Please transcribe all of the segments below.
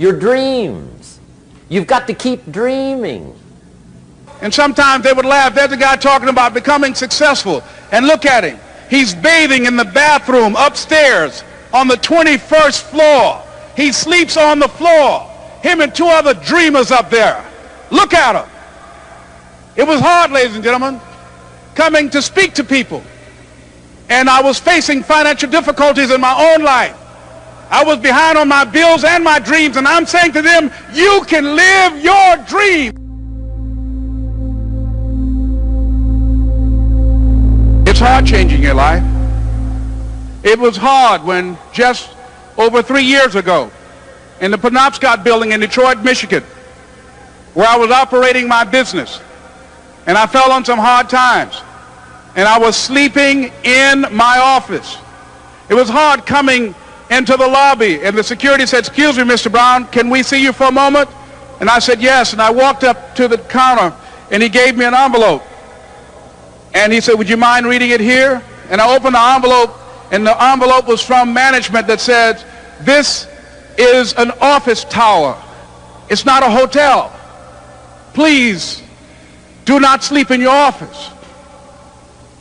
Your dreams. You've got to keep dreaming. And sometimes they would laugh. There's a guy talking about becoming successful. And look at him. He's bathing in the bathroom upstairs on the 21st floor. He sleeps on the floor. Him and two other dreamers up there. Look at him. It was hard, ladies and gentlemen, coming to speak to people. And I was facing financial difficulties in my own life. I was behind on my bills and my dreams, and I'm saying to them, you can live your dream. It's hard changing your life. It was hard when just over 3 years ago in the Penobscot building in Detroit, Michigan, where I was operating my business, and I fell on some hard times, and I was sleeping in my office. It was hard coming into the lobby, and the security said, excuse me, Mr. Brown, can we see you for a moment? And I said, yes, and I walked up to the counter, and he gave me an envelope. And he said, would you mind reading it here? And I opened the envelope, and the envelope was from management that said, this is an office tower. It's not a hotel. Please do not sleep in your office.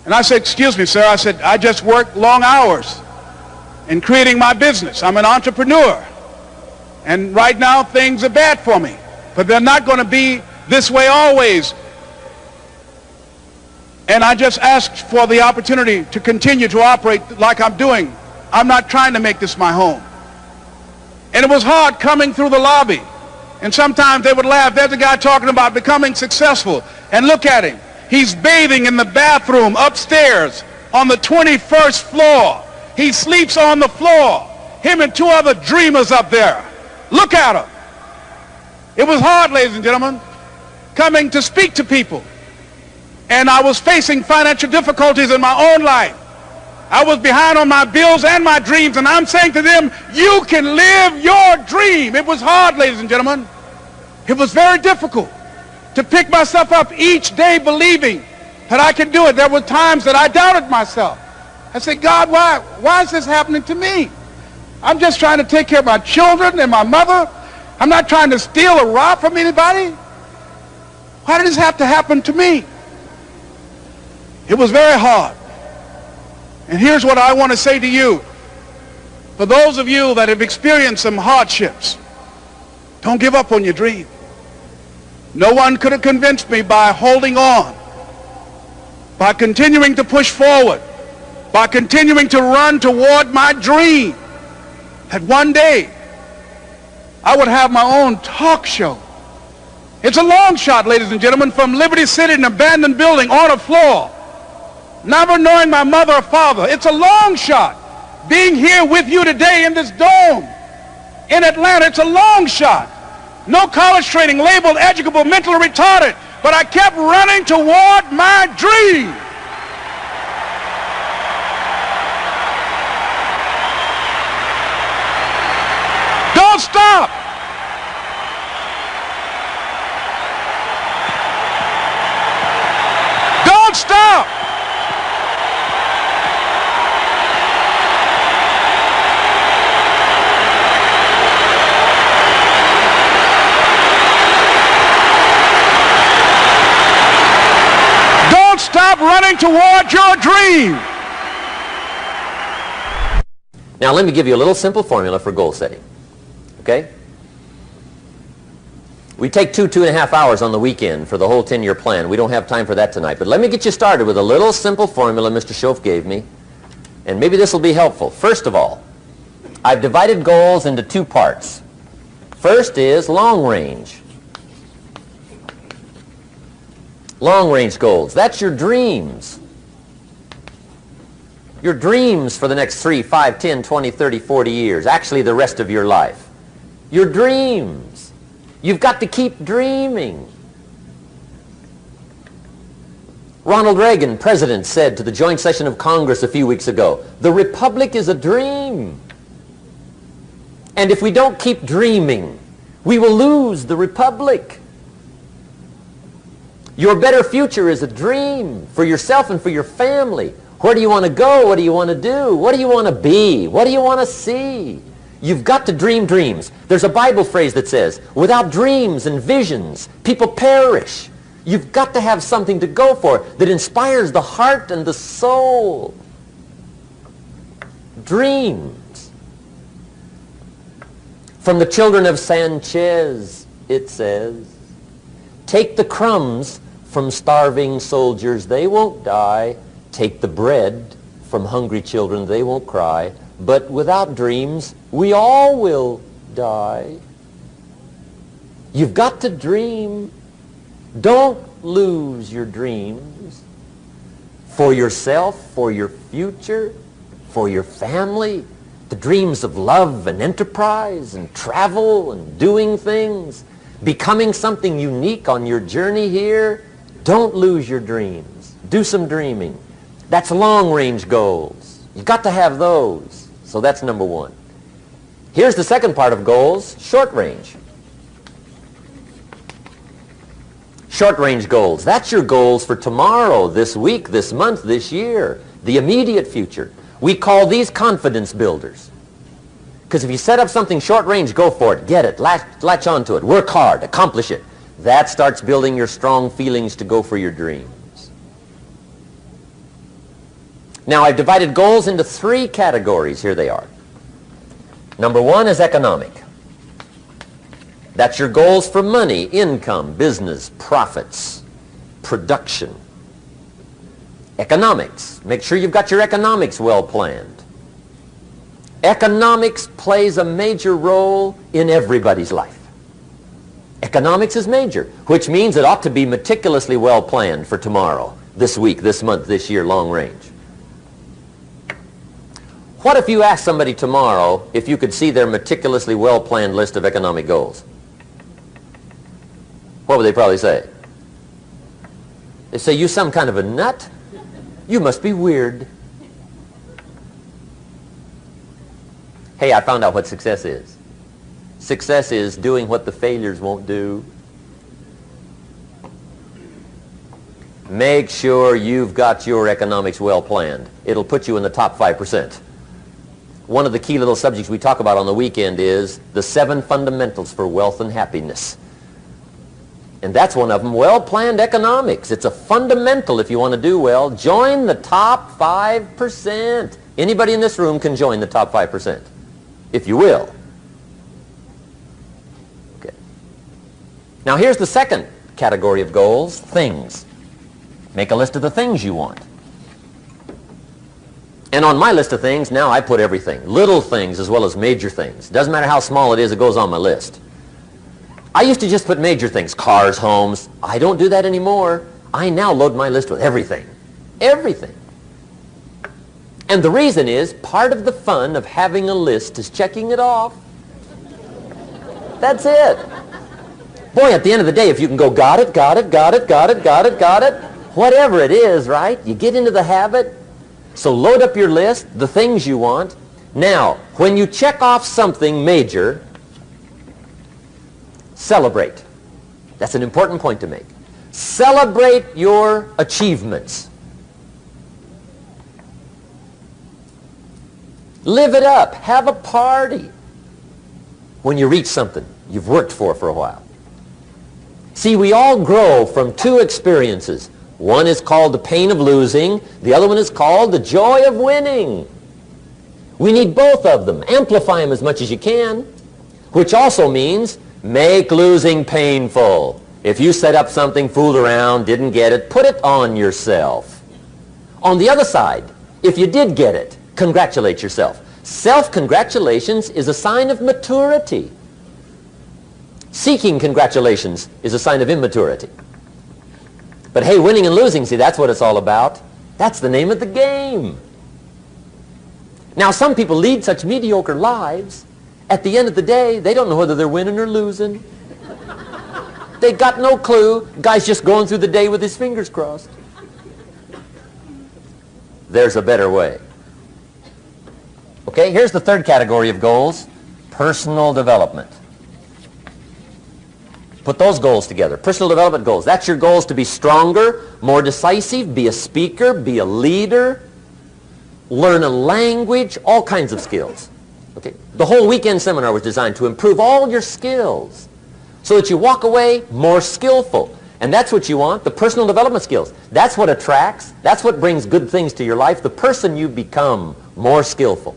And I said, excuse me, sir. I said, I just work long hours in creating my business. I'm an entrepreneur. And right now, things are bad for me. But they're not going to be this way always. And I just asked for the opportunity to continue to operate like I'm doing. I'm not trying to make this my home. And it was hard coming through the lobby. And sometimes they would laugh. There's a guy talking about becoming successful. And look at him. He's bathing in the bathroom upstairs on the 21st floor. He sleeps on the floor. Him and two other dreamers up there. Look at him. It was hard, ladies and gentlemen, coming to speak to people. And I was facing financial difficulties in my own life. I was behind on my bills and my dreams, and I'm saying to them, you can live your dream. It was hard, ladies and gentlemen. It was very difficult to pick myself up each day believing that I could do it. There were times that I doubted myself. I said, God, why is this happening to me? I'm just trying to take care of my children and my mother. I'm not trying to steal or rob from anybody. Why did this have to happen to me? It was very hard. And here's what I want to say to you. For those of you that have experienced some hardships, don't give up on your dream. No one could have convinced me by holding on, by continuing to push forward, by continuing to run toward my dream, that one day I would have my own talk show. It's a long shot, ladies and gentlemen, from Liberty City, an abandoned building on a floor, never knowing my mother or father. It's a long shot. Being here with you today in this dome in Atlanta, it's a long shot. No college training, labeled educable, mentally retarded, but I kept running toward my dream. Don't stop. Don't stop. Stop running toward your dream. Now let me give you a little simple formula for goal setting. Okay? We take 2.5 hours on the weekend for the whole 10-year plan. We don't have time for that tonight. But let me get you started with a little simple formula Mr. Schoaf gave me. And maybe this will be helpful. First of all, I've divided goals into two parts. First is long range. Long-range goals. That's your dreams. Your dreams for the next 3, 5, 10, 20, 30, 40 years. Actually, the rest of your life. Your dreams. You've got to keep dreaming. Ronald Reagan, president, said to the joint session of Congress a few weeks ago, the Republic is a dream. And if we don't keep dreaming, we will lose the Republic. Your better future is a dream for yourself and for your family. Where do you want to go? What do you want to do? What do you want to be? What do you want to see? You've got to dream dreams. There's a Bible phrase that says, without dreams and visions, people perish. You've got to have something to go for that inspires the heart and the soul. Dreams. From the children of Sanchez, it says, take the crumbs from starving soldiers, they won't die. Take the bread from hungry children, they won't cry. But without dreams, we all will die. You've got to dream. Don't lose your dreams for yourself, for your future, for your family. The dreams of love and enterprise and travel and doing things, becoming something unique on your journey here. Don't lose your dreams. Do some dreaming. That's long-range goals. You've got to have those. So that's number one. Here's the second part of goals, short range. Short range goals. That's your goals for tomorrow, this week, this month, this year, the immediate future. We call these confidence builders. Because if you set up something short range, go for it, get it, latch onto it, work hard, accomplish it. That starts building your strong feelings to go for your dreams. Now, I've divided goals into three categories. Here they are. Number one is economic. That's your goals for money, income, business, profits, production. Economics. Make sure you've got your economics well planned. Economics plays a major role in everybody's life. Economics is major, which means it ought to be meticulously well planned for tomorrow, this week, this month, this year, long range. What if you asked somebody tomorrow if you could see their meticulously well-planned list of economic goals? What would they probably say? They'd say, you some kind of a nut? You must be weird. Hey, I found out what success is. Success is doing what the failures won't do. Make sure you've got your economics well planned. It'll put you in the top 5%. One of the key little subjects we talk about on the weekend is the 7 fundamentals for wealth and happiness. And that's one of them, well-planned economics. It's a fundamental if you want to do well. Join the top 5%. Anybody in this room can join the top 5%, if you will. Okay. Now here's the second category of goals, things. Make a list of the things you want. And on my list of things, now I put everything. Little things as well as major things. Doesn't matter how small it is, it goes on my list. I used to just put major things, cars, homes. I don't do that anymore. I now load my list with everything. Everything. And the reason is, part of the fun of having a list is checking it off. That's it. Boy, at the end of the day, if you can go, got it, got it, got it, got it, got it, got it, whatever it is, right? You get into the habit. So load up your list, the things you want. Now, when you check off something major, celebrate. That's an important point to make. Celebrate your achievements. Live it up. Have a party when you reach something you've worked for a while. See, we all grow from two experiences. One is called the pain of losing. The other one is called the joy of winning. We need both of them. Amplify them as much as you can, which also means make losing painful. If you set up something, fooled around, didn't get it, put it on yourself. On the other side, if you did get it, congratulate yourself. Self-congratulations is a sign of maturity. Seeking congratulations is a sign of immaturity. But hey, winning and losing, see, that's what it's all about. That's the name of the game. Now, some people lead such mediocre lives, at the end of the day, they don't know whether they're winning or losing. They got no clue. Guy's just going through the day with his fingers crossed. There's a better way. Okay, here's the third category of goals, personal development. Put those goals together. Personal development goals. That's your goals to be stronger, more decisive, be a speaker, be a leader, learn a language, all kinds of skills. Okay? The whole weekend seminar was designed to improve all your skills so that you walk away more skillful. And that's what you want, the personal development skills. That's what attracts, that's what brings good things to your life, the person you become more skillful.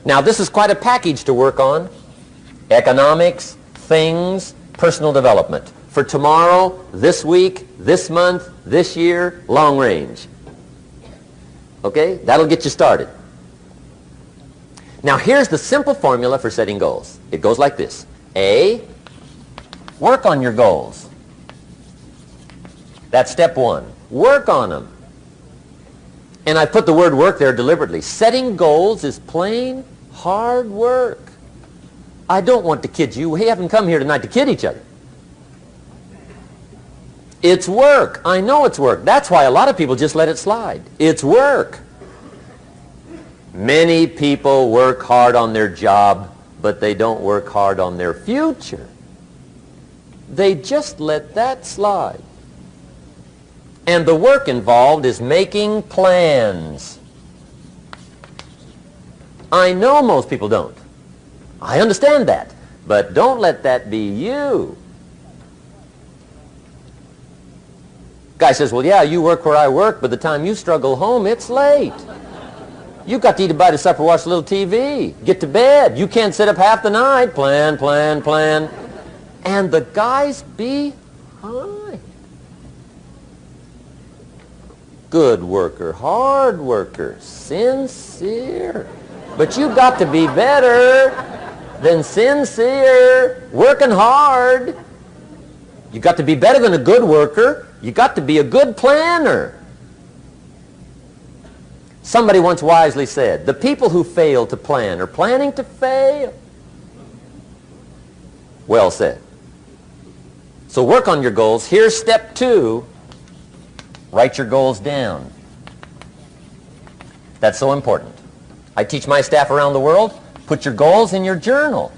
Now, this is quite a package to work on. Economics, things, personal development. For tomorrow, this week, this month, this year, long range. Okay? That'll get you started. Now, here's the simple formula for setting goals. It goes like this. A, work on your goals. That's step one. Work on them. And I put the word work there deliberately. Setting goals is plain hard work. I don't want to kid you. We haven't come here tonight to kid each other. It's work. I know it's work. That's why a lot of people just let it slide. It's work. Many people work hard on their job, but they don't work hard on their future. They just let that slide. And the work involved is making plans. I know most people don't. I understand that. But don't let that be you. Guy says, well, yeah, you work where I work, but the time you struggle home, it's late. You've got to eat a bite of supper, watch a little TV, get to bed. You can't sit up half the night. Plan, plan, plan. And the guy's behind. Good worker, hard worker, sincere. But you've got to be better than sincere, working hard. You've got to be better than a good worker. You've got to be a good planner. Somebody once wisely said, the people who fail to plan are planning to fail. Well said. So work on your goals. Here's step two. Write your goals down. That's so important. I teach my staff around the world, put your goals in your journal.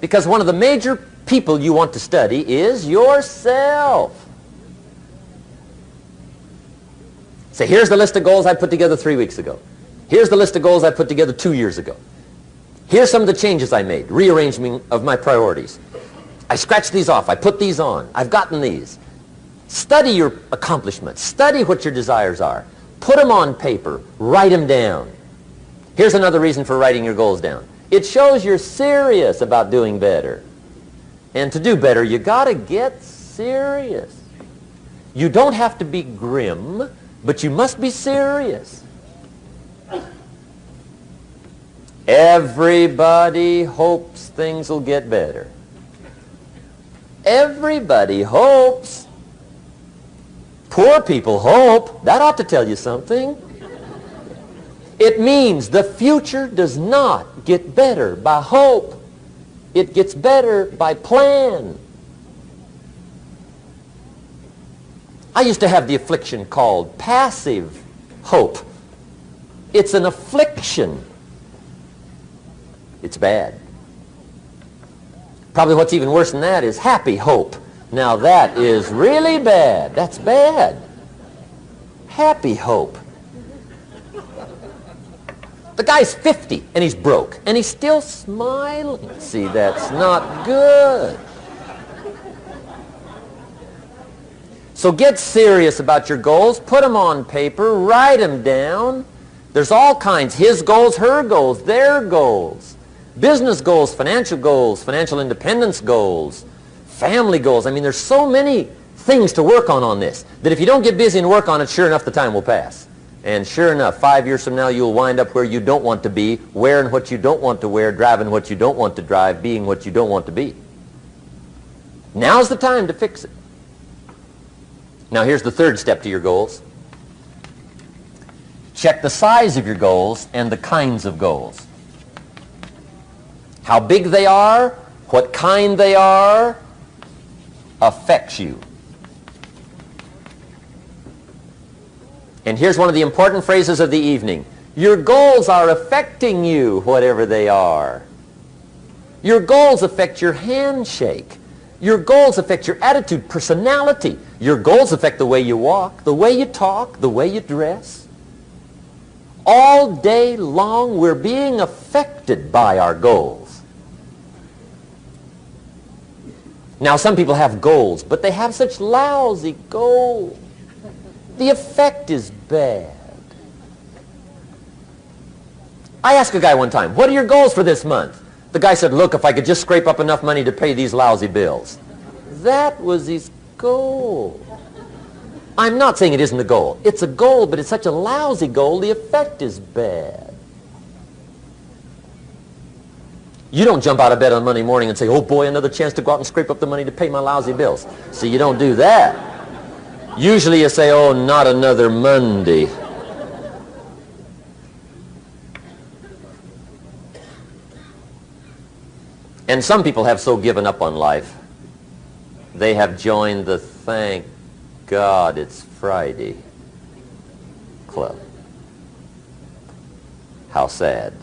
Because one of the major people you want to study is yourself. Say, here's the list of goals I put together 3 weeks ago. Here's the list of goals I put together 2 years ago. Here's some of the changes I made, rearrangement of my priorities. I scratched these off. I put these on. I've gotten these. Study your accomplishments. Study what your desires are. Put them on paper. Write them down. Here's another reason for writing your goals down. It shows you're serious about doing better. And to do better, you got to get serious. You don't have to be grim, but you must be serious. Everybody hopes things will get better. Everybody hopes. Poor people hope. That ought to tell you something. It means the future does not get better by hope. It gets better by plan. I used to have the affliction called passive hope. It's an affliction. It's bad. Probably what's even worse than that is happy hope. Now that is really bad. That's bad. Happy hope. The guy's 50 and he's broke and he's still smiling. See, that's not good. So get serious about your goals. Put them on paper. Write them down. There's all kinds. His goals, her goals, their goals. Business goals, financial independence goals, family goals. I mean, there's so many things to work on this that if you don't get busy and work on it, sure enough, the time will pass. And sure enough, 5 years from now, you'll wind up where you don't want to be, wearing what you don't want to wear, driving what you don't want to drive, being what you don't want to be. Now's the time to fix it. Now, here's the third step to your goals. Check the size of your goals and the kinds of goals. How big they are, what kind they are, affects you. And here's one of the important phrases of the evening. Your goals are affecting you, whatever they are. Your goals affect your handshake. Your goals affect your attitude, personality. Your goals affect the way you walk, the way you talk, the way you dress. all day long we're being affected by our goals. Now, some people have goals, but they have such lousy goals. The effect is bad. I asked a guy one time, what are your goals for this month? The guy said, look, if I could just scrape up enough money to pay these lousy bills. That was his goal. I'm not saying it isn't a goal. It's a goal, but it's such a lousy goal, the effect is bad. You don't jump out of bed on Monday morning and say, oh boy, another chance to go out and scrape up the money to pay my lousy bills. See, you don't do that. Usually you say, oh, not another Monday. And some people have so given up on life, they have joined the thank God it's Friday club. How sad.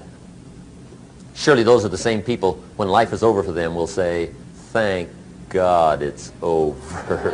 Surely those are the same people, when life is over for them, will say, thank God it's over.